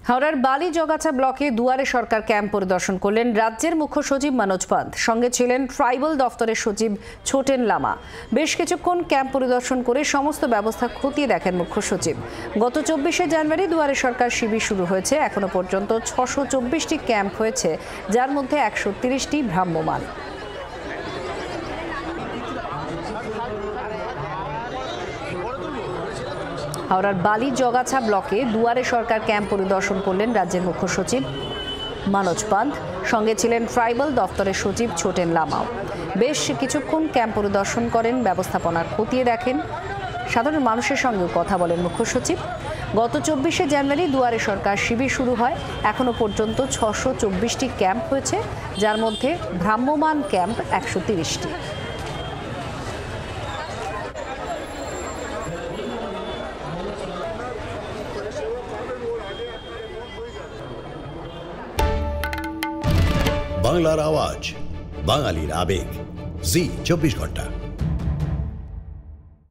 হাওড়ার বালিজগাছা ব্লকে দুয়ারে সরকার ক্যাম্প পরিদর্শন করলেন রাজ্যের মুখ্য সচিব মনোজ পান্ত। সঙ্গে ছিলেন ট্রাইবাল দফতরের সচিব ছোটেন লামা। বেশ কিছুক্ষণ ক্যাম্প পরিদর্শন করে সমস্ত ব্যবস্থা খতিয়ে দেখেন মুখ্য সচিব। গত 24শে জানুয়ারি দুয়ারে সরকার শিবির শুরু হয়েছে। এখনো পর্যন্ত 624টি ক্যাম্প হয়েছে, যার মধ্যে 130টি ভ্রাম্যমাণ। হাওড়ার বালিজগাছা ব্লকে দুয়ারে সরকার ক্যাম্প পরিদর্শন করলেন রাজ্যের মুখ্য সচিব মনোজ পান্ত। সঙ্গে ছিলেন ট্রাইবাল দফতরের সচিব ছোটেন লামাও। বেশ কিছুক্ষণ ক্যাম্প পরিদর্শন করেন, ব্যবস্থাপনার খতিয়ে দেখেন, সাধারণ মানুষের সঙ্গেও কথা বলেন মুখ্য সচিব। গত 24শে জানুয়ারি দুয়ারে সরকার শিবির শুরু হয়। এখনো পর্যন্ত 624টি ক্যাম্প হয়েছে, যার মধ্যে ভ্রাম্যমাণ ক্যাম্প 130টি। বাংলার আওয়াজ, বাঙালির আবেগ, জি 24 ঘন্টা।